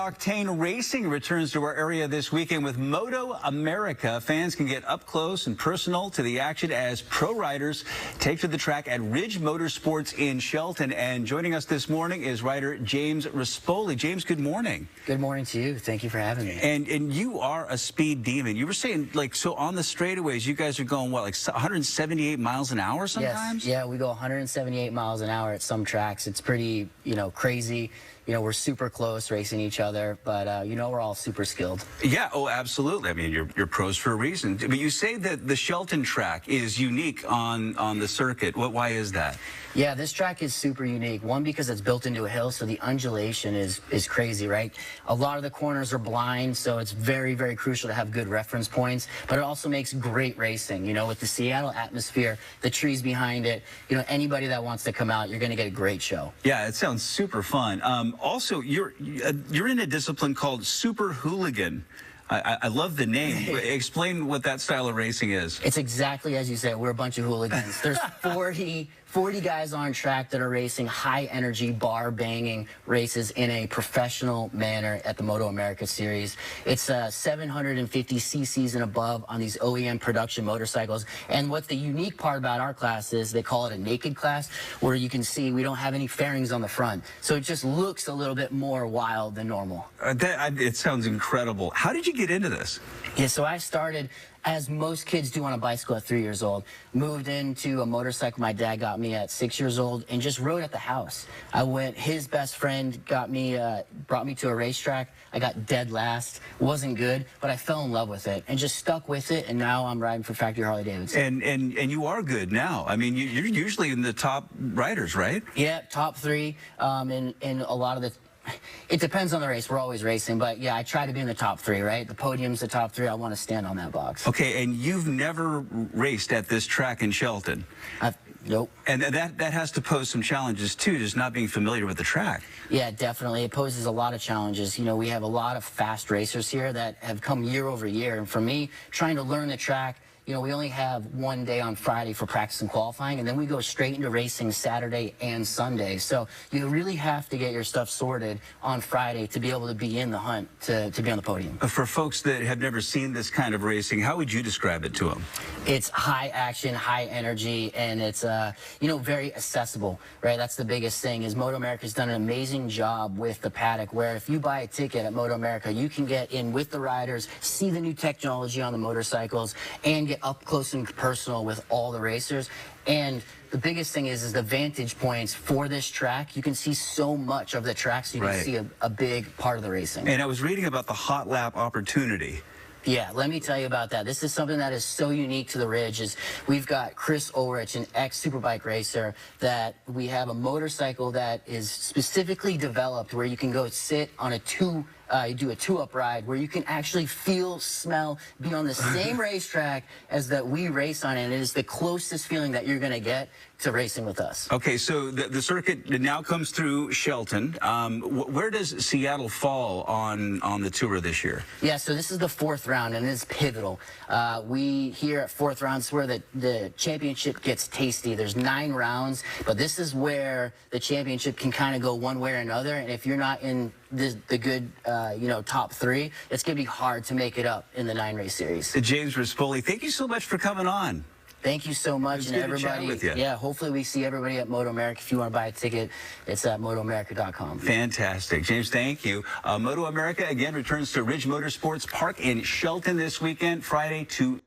High-octane racing returns to our area this weekend with MotoAmerica. Fans can get up close and personal to the action as pro riders take to the track at Ridge Motorsports in Shelton. And joining us this morning is rider James Rispoli. James, good morning. Good morning to you. Thank you for having me. And you are a speed demon. You were saying, like, so on the straightaways, you guys are going, what, like 178 miles an hour sometimes? Yes. Yeah, we go 178 miles an hour at some tracks. It's pretty, crazy. We're super close racing each other, but, we're all super skilled. Yeah, oh, absolutely. I mean, you're pros for a reason. But you say that the Shelton track is unique on the circuit. Why is that? Yeah, this track is super unique. One, because it's built into a hill, so the undulation is crazy, right? A lot of the corners are blind, so it's very, very crucial to have good reference points, but it also makes great racing. With the Seattle atmosphere, the trees behind it, anybody that wants to come out, you're going to get a great show. Yeah, it sounds super fun. Also, you're in a discipline called Super Hooligan. I love the name. Explain what that style of racing is. It's exactly as you said. We're a bunch of hooligans. There's 40 guys on track that are racing high-energy, bar-banging races in a professional manner at the MotoAmerica Series. It's 750 cc's and above on these OEM production motorcycles. And what the unique part about our class is they call it a naked class, where you can see we don't have any fairings on the front. So it just looks a little bit more wild than normal. It sounds incredible. How did you get into this? Yeah, so I started, as most kids do, on a bicycle at 3 years old. Moved into a motorcycle my dad got me at 6 years old and just rode at the house. His best friend brought me to a racetrack. I got dead last. Wasn't good, but I fell in love with it and just stuck with it, and now I'm riding for Factory Harley-Davidson. And you are good now. I mean, you're usually in the top riders, right? Yeah, top three, in a lot of the... It depends on the race. We're always racing, but yeah, I try to be in the top three, right? The podium's the top three. I want to stand on that box. Okay, and you've never raced at this track in Shelton? Nope. And that has to pose some challenges too, just not being familiar with the track. Yeah, definitely. It poses a lot of challenges. We have a lot of fast racers here that have come year over year, and for me, trying to learn the track, we only have one day on Friday for practice and qualifying, and then we go straight into racing Saturday and Sunday. So you really have to get your stuff sorted on Friday to be able to be in the hunt to be on the podium. For folks that have never seen this kind of racing, how would you describe it to them? It's high action, high energy, and it's very accessible, right? That's the biggest thing. Is MotoAmerica's done an amazing job with the paddock, where if you buy a ticket at MotoAmerica, you can get in with the riders, see the new technology on the motorcycles, and get up close and personal with all the racers. And the biggest thing is the vantage points for this track. You can see so much of the track, so you can see a big part of the racing. And I was reading about the hot lap opportunity. Yeah, let me tell you about that. This is something that is so unique to the Ridge. Is we've got Chris Ulrich, an ex-Superbike racer, that we have a motorcycle that is specifically developed where you can go sit on a do a two-up ride where you can actually feel, smell, be on the same racetrack as that we race on, and it is the closest feeling that you're going to get to racing with us. Okay, so the circuit now comes through Shelton. Where does Seattle fall on the tour this year? Yeah, so this is the fourth round, and it's pivotal. We here at fourth round is where the championship gets tasty. There's 9 rounds, but this is where the championship can kind of go one way or another, and if you're not in the good top 3, it's going to be hard to make it up in the 9-race series. James Rispoli, thank you so much for coming on. Thank you so much, and everybody. With you. Yeah, hopefully we see everybody at MotoAmerica. If you want to buy a ticket, it's at MotoAmerica.com. Fantastic. James, thank you. MotoAmerica, again, returns to Ridge Motorsports Park in Shelton this weekend, Friday to